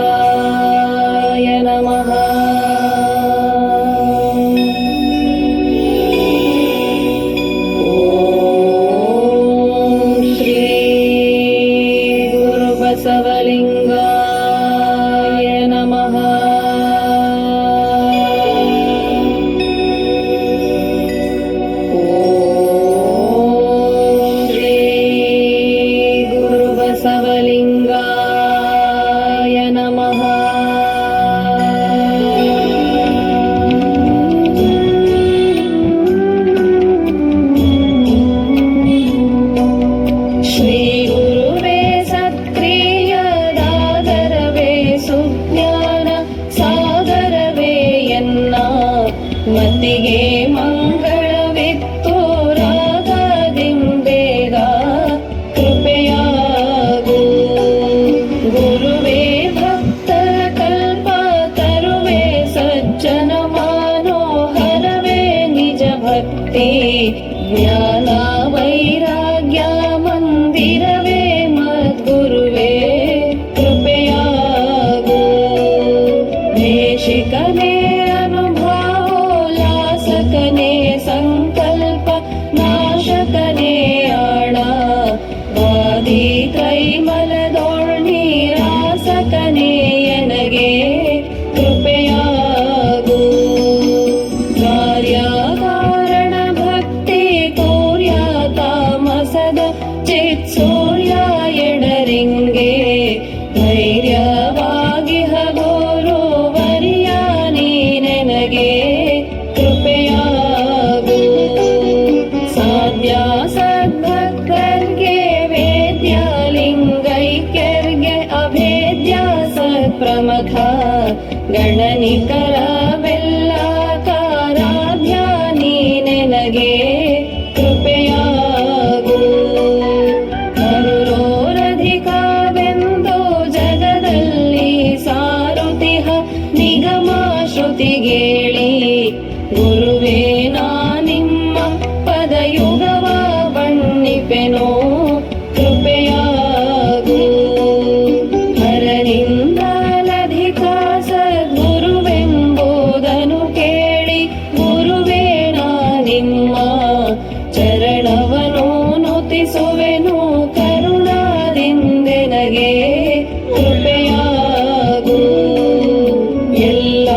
ಬಸವಲಿಂಗಾಯ ನಮಃ. ಓಂ ಶ್ರೀ ಗುರು ಬಸವಲಿಂಗಾಯ ನಮಃ. ಓಂ ಶ್ರೀ ಗುರು ಬಸವಲಿಂಗಾಯ ನಮಃ. ಶ್ರೀ ಗುರುವೇ ಸತ್ಕ್ರಿಯದಾದರವೇ ಸುಜ್ಞಾನ ಸಾಗರವೇ ಎನ್ನ ಮತಿಗೆ ಮಂಗಳವಿತ್ತು ರಾಗದಿಂಬೇಗ ಕೃಪೆಯಾಗು. ಗುರುವೇ ಭಕ್ತರ ಕಲ್ಪ ತರುವೆ ಸಜ್ಜನ ಮನೋಹರವೇ ನಿಜ ಭಕ್ತಿ ಜ್ಞಾನ ವೈರಾಗ್ಯ ಮಂದಿರವೇ ಮದ್ಗುರುವೇ ಕೃಪೆಯಾಗು. ದೇಶಿಕನೇ ಅನುಭವೋಲ್ಲಾಸಕನೇ ಸಂಕಲ್ಪ ನಾಶಕನೇ ಆಳ ವಾದಿ ತ್ರೈಮಲದೋಳ್ನೀರಾಸಕನೇ ಎನಗೆ ಕೃಪೆಯಾಗು. ಕಾರ್ಯಕಾರಣ ಭಕ್ತಿ ತೋರ್ಯ ತಾಮಸದ ಚಿತ್ಸೂರ್ಯ ಎಡರಿಂಗೆ ಧೈರ್ಯವಾಗಿ ಹಗೋರು ವರಿಯ ನೀನೆನಗೆ ಕೃಪೆಯಾಗು. ಸಾಧ್ಯ ಸದ್ಭಕ್ತರ್ಗೆ ವೇದ್ಯ ಲಿಂಗೈಕ್ಯರ್ಗೆ ಅಭೇದ್ಯ ಸತ್ಪ್ರಮಥ ಗಣನಿಕರವೆಲ್ಲ ಕಾರಾಧ್ಯ ನೀನೆನಗೆ ಕೃಪೆಯಾಗು. ಕರುರೋರಧಿಕವೆಂದು ಜಗದಲ್ಲಿ ಸಾರುತಿಹ ನಿಗಮ ಶ್ರುತಿಗೇಳಿ ಗುರುವೇ ನಾ ನಿಮ್ಮ ಪದಯುಗವ ಬಣ್ಣಿಪೆನೋ ಕೃಪೆಯಾಗು. ಹರನಿಂದಲಧಿಕ ಸದ್ಗುರುವೆಂಬುದನು ಕೇಳಿ ಗುರುವೇ ನಾ ನಿಮ್ಮ ಚರಣವನು ನುತಿಸುವೆನು ಕರುಣಾದಿಂದೆನಗೆ ಕೃಪೆಯಾಗು. ಎಲ್ಲ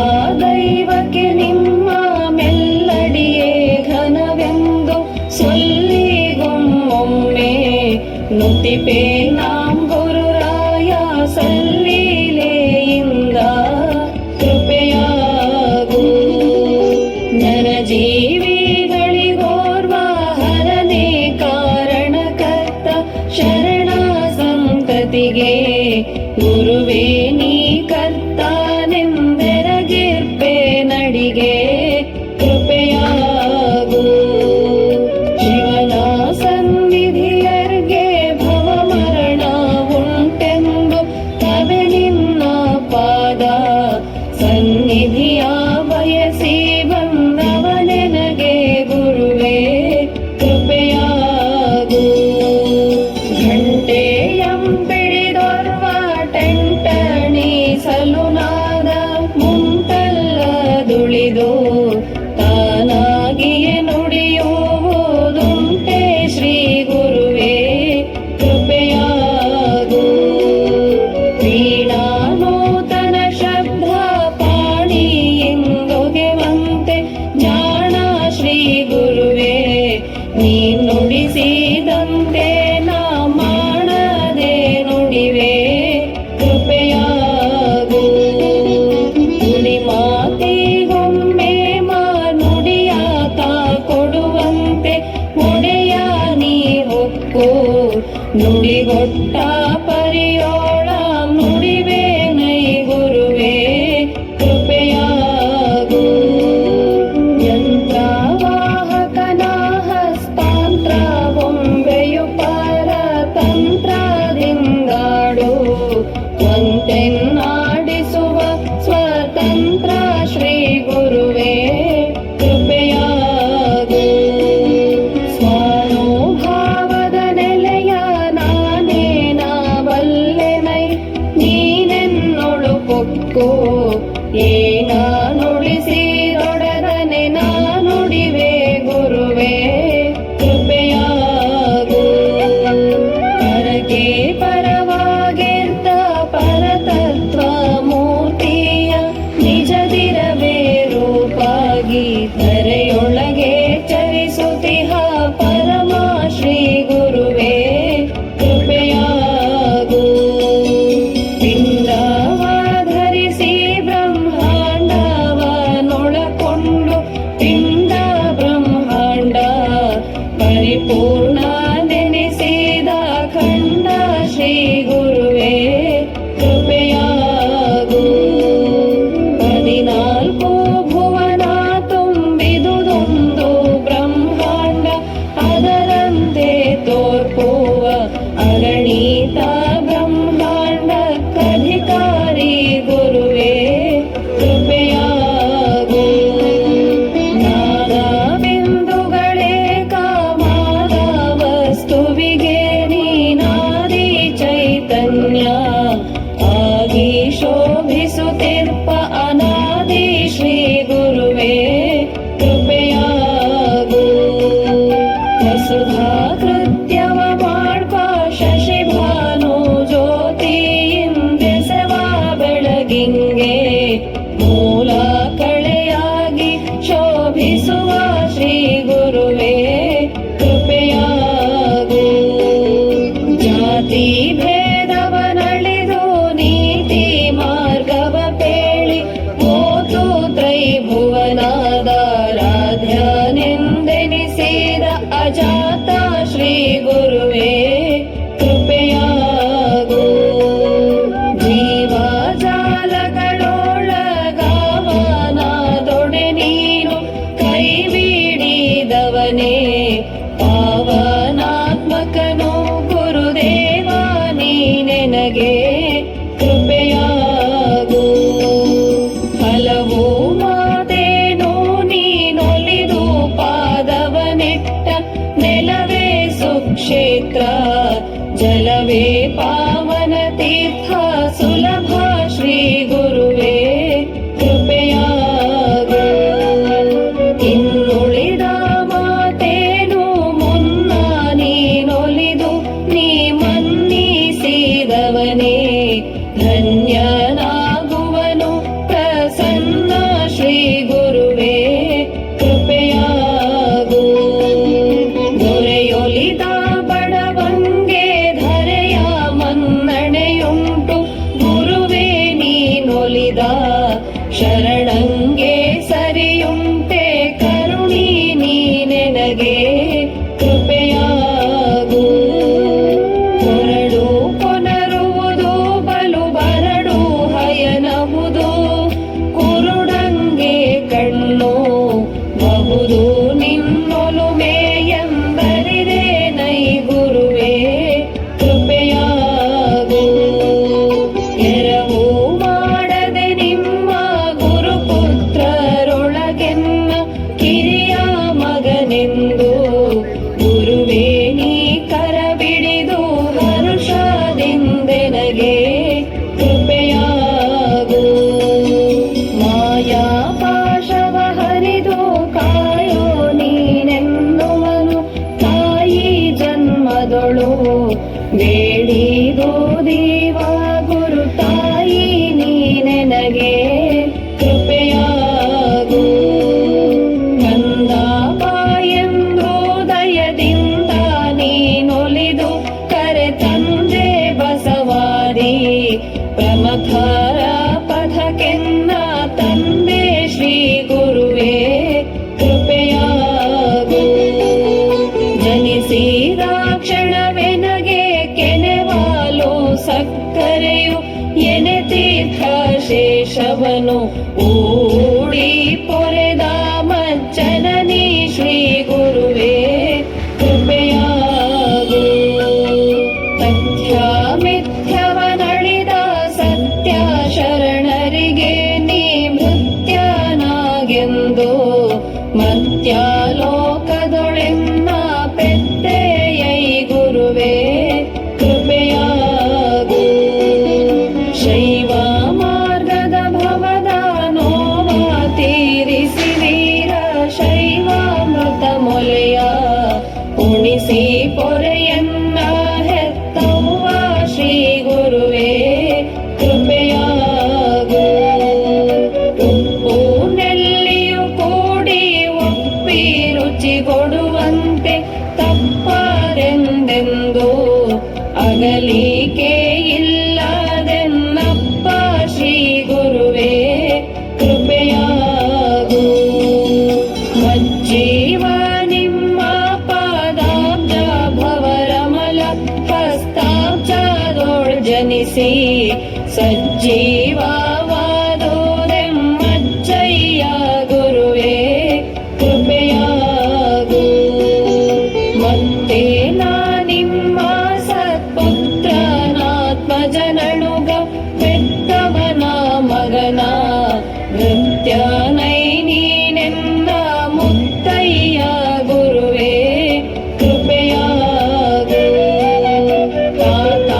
ದೈವಕ್ಕೆ ನಿಮ್ಮ ಮೆಲ್ಲಡಿಯೇ ಘನವೆಂದು ಸೊಲ್ಲಿಗೊಮ್ಮೊಮ್ಮೆ ನುತಿಪೆ ನಾಂ ಗುರುರಾಯ ಸಲ್ಲೀಲೆಯಿಂದ ಕೃಪೆಯಾಗು. ಜನಜೀವಿಗಳಿಗೋರ್ವ ಹರನೇ ಕಾರಣಕರ್ತ ಶರಣ ಸಂತತಿಗೆ ಗುರುವೇ ನೀ ಕರ್ತಾನೆಂದೆರಗಿರ್ಪೆ ನಡಿಗೆ ಕೃಪೆಯಾಗು. ಶಿವನ ಸನ್ನಿಧಿಯರ್ಗೆ ಭವ ಮರಣ ಉಂಟೆಂದು ತವೆ ನಿನ್ನ ಪಾದ ಸನ್ನಿಧಿಯ ಬಯಸಿ ಬಂದವನೆನಗೆ ಗುರುವೇ ಕೃಪೆಯಾಗು. ಘಂಟೆಯಂಪಿಡಿದೊರ್ವ ಟೆಂಟಣಿಸಲು ನಾದ ಮುಂಟಲ್ಲದುಳಿದು ತಾನಾಗಿಯೇ ನುಡಿಯುವುದುಂಟೆ ಶ್ರೀ ಗುರುವೇ ಕೃಪೆಯಾಗು. ವೀಣಾನೂತನ ಶಬ್ದ ಪಾಣಿಯಿಂದೊಗೆವಂತೆ ಜಾಣ ಶ್ರೀ ಗುರುವೇ ನೀ ನುಡಿಸಿದಂತೆ ನಾ ಮಾಡದೆ ನುಡಿವೆ ತೀರ್ಥ ಸುಲಭ ಶ್ರೀ ಗುರುವೇ ಕೃಪೆಯಾಗು. ಇನ್ನುಳಿದ ಮಾತೇನು ಮುನ್ನ ನೀನೊಲಿದು ನೀ ಮನ್ನಿಸಿದವನೇ ಧನ್ಯನಾಗುವನು ಪ್ರಸನ್ನ ಶ್ರೀ ಗುರುವೇ ಕೃಪೆಯಾಗು. ದೊರೆಯೊಲಿದ ಬಡವಂಗೆ ಧರೆಯ ಮನ್ನಣೆಯುಂಟು ಗುರುವೇ ನೀನೊಲಿದ ಶರಣಂಗೆ ಸರಿಯುಂಟೆ ಕರುಣಿ ನೀನೆನಗೆ ಕೃಪೆಯಾಗು. ಹೊರಡು ಪುನರುವುದು ಬಲು ಬರಡು ಹಯನಹುದು ಕುರುಡಂಗೆ ಕಣ್ಣು ಬಹುದು ನಿನ್ನೊಲುಮೆ ಎಂಬರಿದೆ ನೈ ಗುರುವೇ ಕೃಪೆಯಾಗು. ಎರವು ಮಾಡದೆ ನಿಮ್ಮ ಗುರುಪುತ್ರರೊಳಗೆನ್ನ ಕಿರಿಯ ಮಗನೆಂದು ಗುರುವೇ ನೀ ಕರಬಿಡಿದು ಹರುಷದಿಂದೆನಗೆ ಕೃಪೆಯಾಗು. ಮಾಯಾ ಪಾಶವ ಹರಿದು ಕಾಯೋ ನೀನೆನ್ನುವನು ತಾಯಿ ಜನ್ಮದೊಳು ಬೇಡಿದು ದೀವ ಗುರು ತಾಯಿ ನೀನೆನಗೆ ಕೃಪೆಯಾಗು. ಕಂದ ಬಾಯೆಂದು ದಯದಿಂದ ನೀನೊಲಿದು ಕರೆ ತಂದೆ ಬಸವಾದಿ ಪ್ರಮಥರ ಪಥಕ್ಕೆನ್ನ ತಂದೆ ಶ್ರೀ ಗುರುವೇ ಕೃಪೆಯಾಗು. ಜನಿಸಿದ ಕ್ಷಣವೆನಗೆ ಕೆನೆವಾಲು ಸಕ್ಕರೆಯು ಎನೆ ತೀರ್ಥ ಶೇಷವನು ಊಡಿ ಪೊರೆದ ಮಜ್ಜನನಿ ಶ್ರೀ ಗುರುವೇ ಕೃಪೆಯಾಗು. ತಥ್ಯ ಮಿಥ್ಯವನಳಿದ ಸತ್ಯ ಶರಣರಿಗೆ ನೀ ಮೃತ್ಯನಾಗೆಂದು ಮತ್ಯಾಲೋಕದೊಳೆನ್ನ ಪೆದ್ದೆಯೈ ಗುರುವೇ ಕೃಪೆಯಾಗು. ಶೈವ ಮಾರ್ಗದ ಭವದ ನೋವ ತೀರಿಸಿ ವೀರ ಶೈವಾಮೃತ ಮೊಲೆಯ ಉಣಿಸಿ ಪೊರೆಯನ್ನ ಹೆತ್ತವ್ವ ಶ್ರೀ ಗುರುವೇ ಕೃಪೆಯಾಗು. ಉಪ್ಪು ನೆಲ್ಲಿಯು ಕೂಡಿ ಒಪ್ಪಿ ರುಚಿ ಕೊಡುವಂತೆ ತಪ್ಪರೆಂದೆಂದು ಅಗಲಿಕೆ ಇಲ್ಲದೆನ್ನಪ್ಪ ಶ್ರೀ ಗುರುವೇ ಕೃಪೆಯಾಗು. ಮಜ್ಜೀವ ನಿಮ್ಮ ಪಾದಾಬ್ಜ ಭವರಮಲ ಹಸ್ತಾಬ್ಜದೊಳ್ ಜನಿಸಿ ಸಜ್ಜೀವವಾದೋದೆಮ್ಮಜ್ಜಯ್ಯ ಗುರುವೇ ಕೃಪೆಯಾಗು. ಮತ್ತೆ ನಾ ನಿಮ್ಮ ಸತ್ಪುತ್ರನಾತ್ಮಜನನುಗ ಬೆತ್ತವನ ಮಗನ ನೃತ್ಯನೈ ನೀನೆನ್ನ ಮುತ್ತಯ್ಯ ಗುರುವೇ ಕೃಪೆಯಾಗು. ತಾತ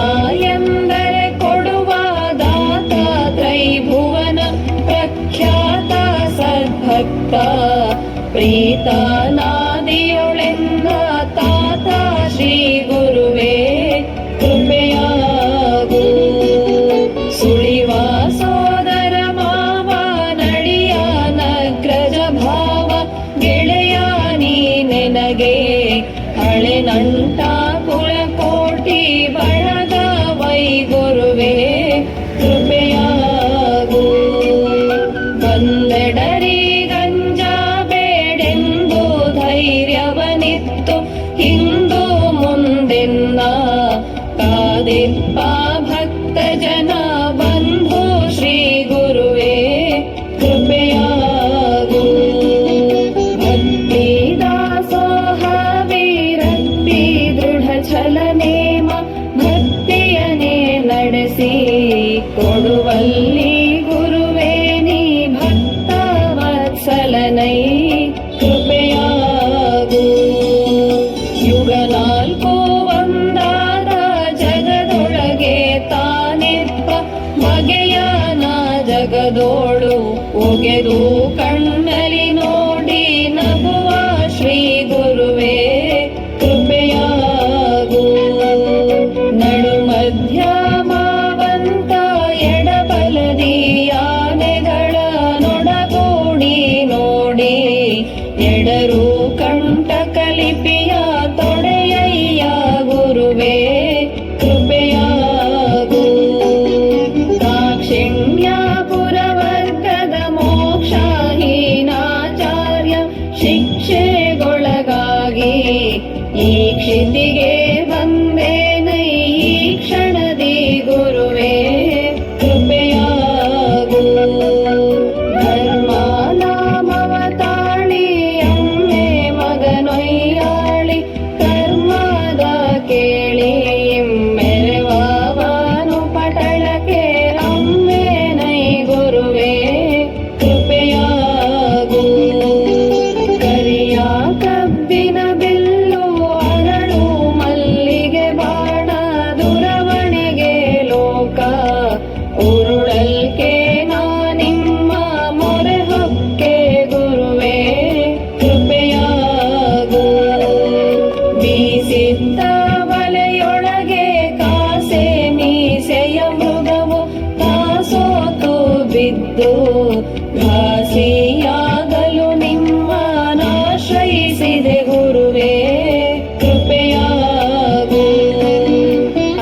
ಎಂದರೆ ಕೊಡುವ ದಾತ ತ್ರೈಭುವನ ಪ್ರಖ್ಯಾತ ಸದ್ಭಕ್ತ ಪ್ರೀತನಾದಿಯೊಳೆನ್ನ ತಾತ ಶ್ರೀ ಗುರುವೇ ಕೃಪೆಯಾಗು. ಸುಳಿವ ಸೋದರ ಮಾವ ನಡಿಯ ನಗ್ರಜ ಭಾವ ಗೆಳೆಯ ನೀನೆನಗೆ ಹಳೆ ನಂಟ ಕುಳಕೋಟಿ ಬಳಗ ವೈ ಗುರುವೇ ಕೃಪೆಯಾಗು. ಬಂದೆಡರಿ ಗಂಜ ಬೇಡೆಂದು ಧೈರ್ಯವನಿತ್ತು ಹಿಂದು ಮುಂದೆನ್ನ ಕಾದಿಪ್ಪ ಭಕ್ತ ಜನ ಬಂಧು ಶ್ರೀ ಗುರುವೇ ಕೃಪೆಯಾಗು. ಭಕ್ತಿ ದಾಸೋಹ ವೀರಕ್ತಿ ದೃಢ ಛಲನೇಮ ಭಕ್ತಿಯನೇ ನಡೆಸಿ ಕೊಡುವಲ್ಲಿ ಗುರುವೇ ನೀ ಭಕ್ತ ವತ್ಸಲನೈ ಕೃಪೆಯಾಗು. ಯುಗ ನಾಲ್ಕು ಒಂದಾದ ಜಗದೊಳಗೆ ತಾನ ನಿಪ್ಪ ಬಗೆಯ ನಾ ಜಗದೋಳು ಒಗೆದು ಕಣ್ಣಲಿ ನೋಡಿ ನಗುವ ಶ್ರೀ ಗುರುವೇ ಕೃಪೆಯಾಗು. ನಡು ಮಧ್ಯ ಮಾವಂತ ಎಡಬಲದಿ ಆನೆಗಳ ನೊಡಗೂಡಿ ನೋಡಿ ಎಡರು ಕಂಟಕ ಲಿಪಿಯ ತೊಡೆಯಯ್ಯ ಗುರುವೇ ಕೃಪೆಯಾಗು. ದಾಕ್ಷಿಣ್ಯಪುರ ವರ್ಗದ ಮೋಕ್ಷಹೀನಾಚಾರ್ಯ ಶಿಕ್ಷೆಗೊಳಗಾಗಿ ಈ ಕ್ಷಿತಿಗೆ ಬಂದೇನೈ ಈ ಕ್ಷಣದಿ ಗುರುವೇ ಕೃಪೆಯಾಗು. ಧರ್ಮ ನಾಮವ ತಾಳಿ ಅಮ್ಮೆ ಮಗನೊಯ್ಯಾಳಿ ಕರ್ಮದ ಕೇಳಿ ಮೆರವವನು ಪಟಳಕ್ಕೆ ಅಮ್ಮೆ ನೈ ಗುರುವೇ ಕೃಪೆಯಾಗು. ಕರಿಯ ಕಬ್ಬಿನ ಬಿಲ್ಲು ಅರಳು ಮಲ್ಲಿಗೆ ಬಾಣ ದುರವಣೆಗೆ ಲೋಕ ಉರುಳಲ್ಕೆ ನಾ ನಿಮ್ಮ ಮೊರೆ ಹೊಕ್ಕೆ ಗುರುವೇ ಕೃಪೆಯಾಗು. ಬೀಸಿದ್ದ ಬಲೆಯೊಳಗೆ ಕಾಸೆ ಮೀಸೆಯ ಮೃಗವು ತಾಸೋತು ಬಿದ್ದು ಘಾಸಿಯಾಗಲು ನಿಮ್ಮನಾಶ್ರಯಿಸಿದೆ ಗುರುವೇ ಕೃಪೆಯಾಗು.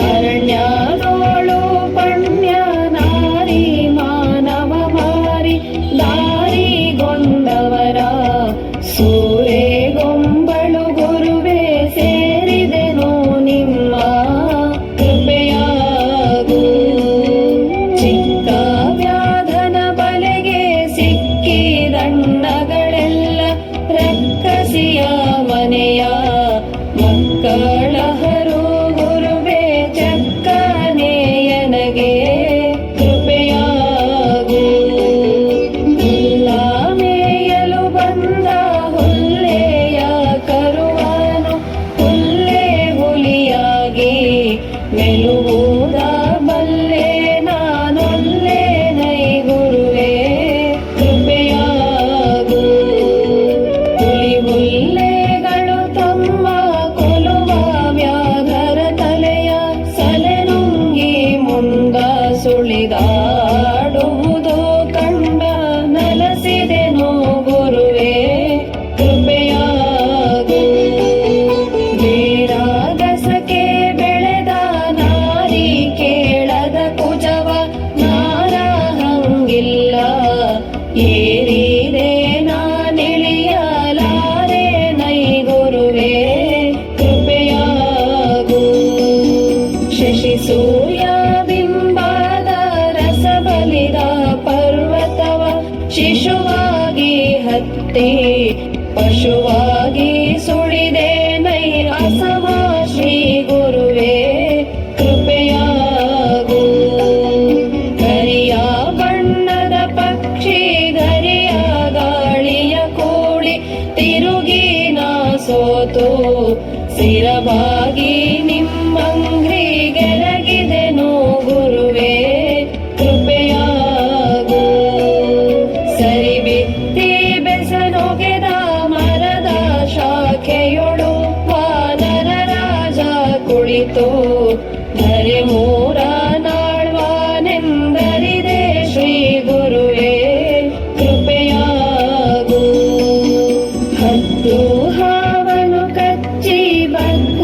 ಅರಣ್ಯದೋಳು ಪುಣ್ಯ ನಾರಿ ಮಾನವ ಮಾರಿ ದಾರಿಗೊಂಡವರ ಸೂರೆಗೊಂಬಳು ಗುರುವೇ ಸೇರಿದೆನು ನಿಮ್ಮ ಕೃಪೆಯಾಗು. ಚಿಕ್ಕ ವ್ಯಾಧನ ಬಲೆಗೆ ಸಿಕ್ಕಿ ದಂಡಗಳೆಲ್ಲ ರಕ್ಕಸಿಯ ಮನೆಯ ಮಕ್ಕಳಹರು ಗುರುವೇ ಚಕ್ಕನೆಯನಗೆ ಕೃಪೆಯಾಗು. ಹುಲ್ಲ ಮೇಯಲು ಬಂದ ಹುಲ್ಲೆಯ ಕರುವನು ಹುಲ್ಲೆ ಹುಲಿಯಾಗಿ ಮೆಲುವುದ ಬಲ್ಲೆ ನಾನೊಲ್ಲೆ ನೈ ಗುರುವೇ ಕೃಪೆಯಾಗು. ಹುಲಿ ಹುಲ್ಲೆಗಳು ತಮ್ಮ ಕೊಲುವ ವ್ಯಾಘರ ತಲೆಯ ಸಲೆನುಂಗಿ ಮುಂದ ಸುಳಿದಾಡುವುದು ಕಂಡ ನಲಸಿದೆನು ಗುರುವೇ ಕೃಪೆಯಾಗು. ಬೇರಾಗಸಕ್ಕೆ ಬೆಳೆದ ನಾರಿ ಕೇಳದ ಕುಜವ ನಾರಹಂಗಿಲ್ಲ ಏರಿದೆ ನಾನಿಳಿಯಲಾರೆ ನೈ ಗುರುವೇ ಕೃಪೆಯಾಗು. ಶಶಿ ಸೂರ್ಯ ಬಿಂಬಾದ ರಸಬಲಿದ ಪರ್ವತವ ಶಿಶುವಾಗಿ ಹತ್ತಿ ಪಶುವಾಗಿ ಸುಳಿದೆ ನೈ ಅಸಮ ಶ್ರೀ ಗುರುವೇ ಕೃಪೆಯಾಗು. ಕರಿಯ ಬಣ್ಣದ ಪಕ್ಷಿ ಗರಿಯ ಗಾಳಿಯ ಕೂಡಿ ತಿರುಗಿ ನಾ ಸೋತು ಸ್ಥಿರವಾಗಿ ನಿಮ್ಮಂಗ್ರಿ ಗೆರಗಿದೆನು ಗುರುವೇ ಕೃಪೆಯಾಗು. ಸರಿ ಬಿತ್ತಿ ಬೆಸನೊಗೆದ ಮರದ ಶಾಖೆಯೊಳು ವಾನರ ರಾಜ ಕುಳಿತು ಧರೆ ಮೂರ ನಾಳ್ವಾನೆಂದರಿದೆ ಶ್ರೀ ಗುರುವೇ ಕೃಪೆಯಾಗು. ಹತ್ತು ಹಾವನು ಕಚ್ಚಿ ಬದ್ಧ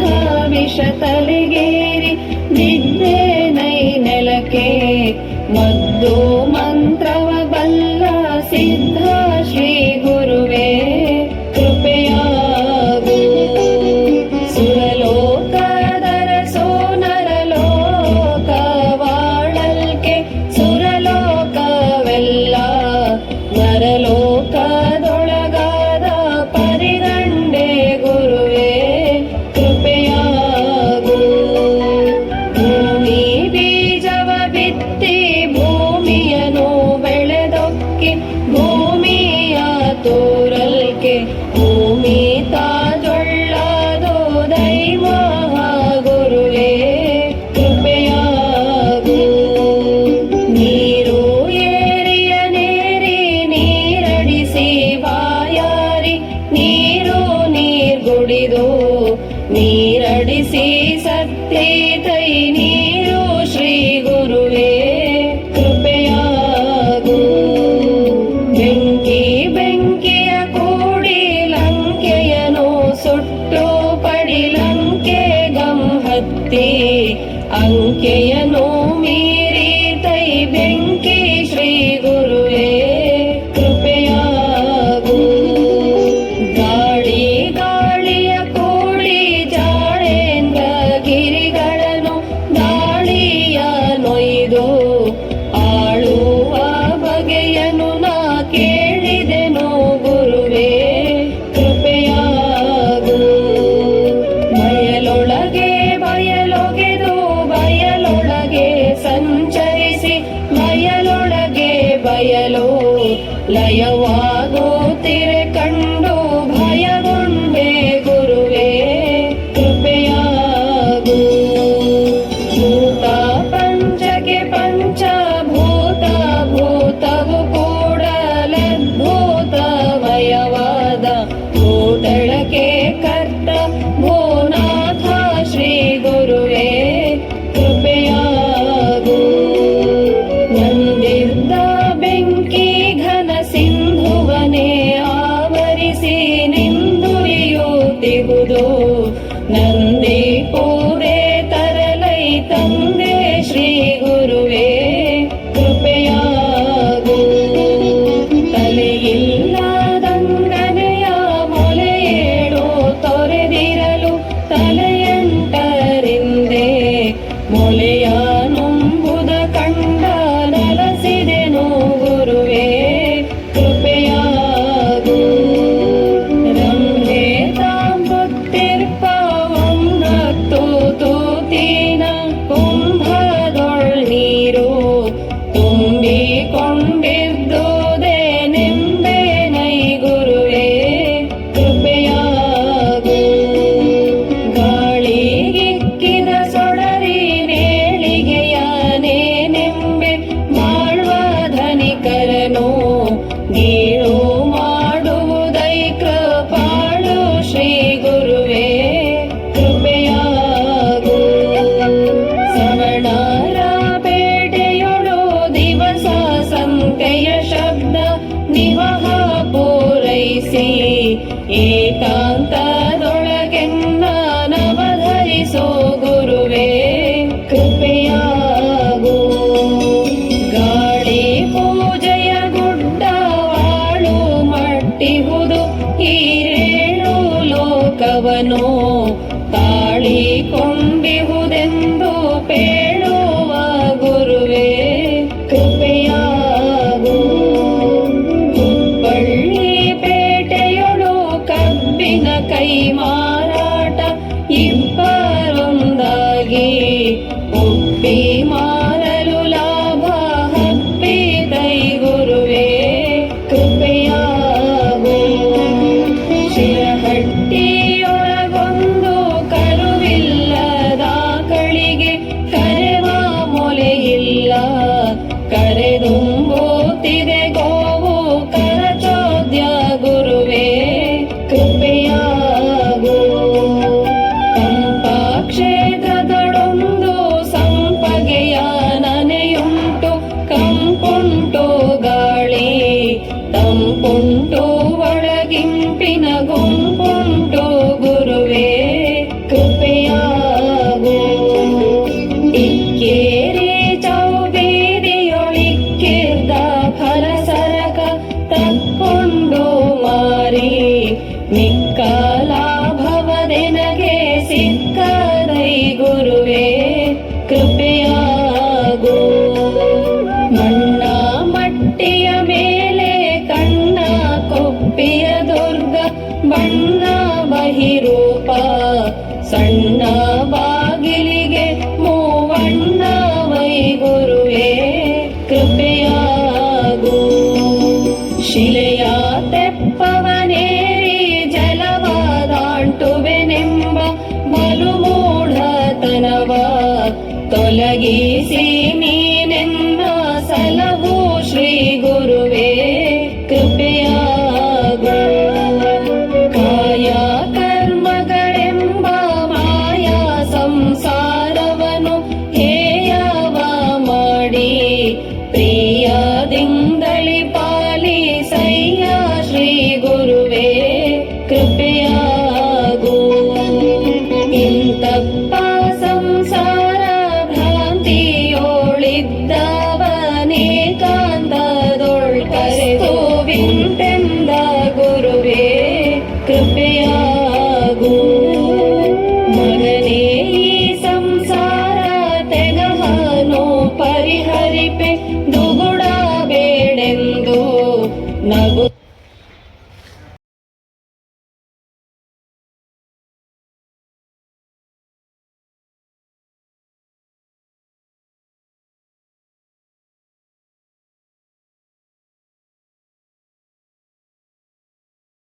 ವಿಷ ತಲೆಗೇರಿ ಬಿದ್ದೆ ನೈ ನೆಲಕ್ಕೆ ಮದ್ದು ಮಂತ್ರವ ಬಲ್ಲ ಸಿದ್ಧ ಶ್ರೀ ಗುರುವೇ ಕೃಪೆಯಾಗು. ಸುರಲೋಕದರ ಸೋನರಲೋಕವಾಳಲ್ಕೆ ಸುರಲೋಕವೆಲ್ಲ ನರಲೋಕದೊಳಗಾದ ಪರಿಗಂಡೆ ಗುರುವೇ ಕೃಪೆಯಾಗು. ಭೂಮಿ ಬೀಜವ ಬಿತ್ತಿ ಭೂಮಿಯ ಬೆಂಕಿ ಶ್ರೀ ಗುರುವೇ ಕೃಪೆಯಾಗು. ಗಾಳಿ ಗಾಳಿಯ ಕೋಳಿ ಜಾಳೇಂದ್ರ ಗಿರಿಗಳನ್ನು ದಾಳಿಯ ನೊಯ್ದು ಆಳುವ ಬಗೆಯನು ನಾ ಕೇಳಿದೆನು ಗುರುವೇ ಕೃಪೆಯಾಗು. ಬಯಲೊಳಗೆ ಬಯಲೊಗೆದು ಬಯಲೊಳಗೆ ಸಂಚರಿಸಿ ಬಯಲೊಳಗೆ ಬಯಲು ಲಯವಾಗುತ್ತಿರೆ ಕಂಡು ಭಯಗೊಂಡೆ ಗುರುವೇ ಕೃಪೆಯಾಗು. ಭೂತ ಪಂಚಗೆ ಪಂಚಭೂತ ಭೂತವು ಕೂಡಲದ್ಭುತಮಯವಾದ ಭೂತಳಕ್ಕೆ ಕರ್ತ ಭೂನಾಥ ಶ್ರೀ ಗುರುವೇ ಕೃಪೆಯಾಗು. ನಂದಿದ್ದ ಬೆಂಕಿ ಘನ ಸಿಂಧುವನೇ ಆವರಿಸಿ ನಿಂದುರಿಯುತ್ತಿಹುದು ನಂದಿ ಪೂರೆ ತರಲೈ ತಂದೆ ಶ್ರೀ ಗುರುವೇ ಕೃಪೆಯಾಗು. ತಲೆಯಿಲ್ಲದಂಗನೆಯ ಮೊಲೆಯೇಳು ತೊರೆದಿರಲು ತಲೆಯಂಟರಿಂದೆ ಮೊಲೆಯ ನುಂಬುದ ಕಂಡ ನಲಸಿದೆನು ಗುರುವೇ ಕೃಪೆಯಾಗು. ರಂಭೆ ತಾಂಬುತ್ತಿರ್ಪ ಒಂದತ್ತು ತೂತಿನ ಕುಂಭದೊಳ್ ನೀರು ತುಂಬಿಕೊಂಡಿದ್ದುದೇ ನಿಂಬೆ ನೈ ಗುರುವೇ ಕೃಪೆಯಾಗು. ಗಾಳಿಗಿಕ್ಕಿದ ಸೊಡರಿ ನೇಳಿಗೆಯನೇ ನಿಂಬೆ ಮಾಡುವ ಧನಿಕರನು ಗೀಳು ಮಾಡುವುದೈ ಕೃಪಾಳು ಶ್ರೀ ಗುರುವೇ ಕೃಪೆಯಾಗು. ಸವಣರ ಪೇಟೆಯೊಳು ದಿವಸ ಸಂಖ್ಯೆಯ ಶಬ್ದ ನಿವಹ ಪೂರೈಸಿ ಏಕಾಂತದೊಳಗೆನ್ನ ನವಧರಿಸೋ ಗುರುವೇ ಕೃಪೆಯಾಗು. ಗಾಳಿ ಪೂಜೆಯ ಗುಡ್ಡವಾಳು ಮಟ್ಟಿಹುದು ಈರೇಳು ಲೋಕವನು ತಾಳಿಕೊಂಡಿಹುದೆಂದು ಪೇಳುವ ಗುರುವೇ ಕೃಪೆಯಾಗು. ಹುಬ್ಬಳ್ಳಿ ಪೇಟೆಯೊಳು ಕಬ್ಬಿನ ಕೈ ಮಾರಾಟ ಇಬ್ಬರೊಂದಾಗಿ ಒಪ್ಪಿ ಮಾರಲು ಲಾಭ ಹಪ್ಪಿದೈ ಗುರುವೇ ಕೃಪೆಯಾಗು. ಶಿರಹಟ್ಟಿಯೊಳಗೊಂದು ಕರುವಿಲ್ಲದ ಕಳಿಗೆ ಕರೆವ ಮೊಲೆಯಿಲ್ಲ ಕರೆದುಂಬೋತಿದೆ ಗೋವು ಕರಚೋದ್ಯ ಗುರುವೇ ಕೃಪೆಯಾಗು. ಪಂಪ ಕ್ಷೇತ್ರದೊಳೊಂದು ಸಂಪಗೆಯ ನನೆಯುಂಟು ಕಂಪುಂಟು ಗಾಳಿ ತಂಪುಂಟು ಒಳಗಿಂಪಿನ ಗುಂಪುಂಟು ಗುರುವೇ ಕೃಪೆಯಾಗು. ಇಕ್ಕೇರಿ ಚೌಬೀದಿಯೊಳಿಕ್ಕಿದ್ದ ಫಲಸರಕ ತಕ್ಕೊಂಡು ಮಾರಿ ಮಿಕ್ಕ ಲಾಭವದೆನಗೆ ಸಿಕ್ಕದೈ ಗುರುವೇ ಕೃಪೆಯಾಗು. ಮಣ್ಣ ಮಟ್ಟಿಯ ಮೇಲೆ ಕಣ್ಣ ಕೊಪ್ಪಿಯ ದುರ್ಗ ಬಣ್ಣ ಬಹಿರೂಪ ಸಣ್ಣ ಬಾಗಿಲಿಗೆ ಮೂವಣ್ಣ ವೈ ಗುರುವೇ ಕೃಪೆಯಾಗು. ಶಿಲೆಯ ತೆಪ್ಪವನೇರಿ ಜಲವಾದಾಂಟುವೆನೆಂಬ ಬಲು ಮೂಢತನವ ತೊಲಗಿಸಿ ನೀನೆನ್ನ ಸಲಹು ಶ್ರೀ ಗುರುವೇ ಕೃಪೆಯಾಗು. ಕಾಯ ಕರ್ಮಗಳೆಂಬ ಮಾಯಾ ಸಂಸಾರವನು ಹೇಯವ ಮಾಡಿ ಪ್ರಿಯ ದ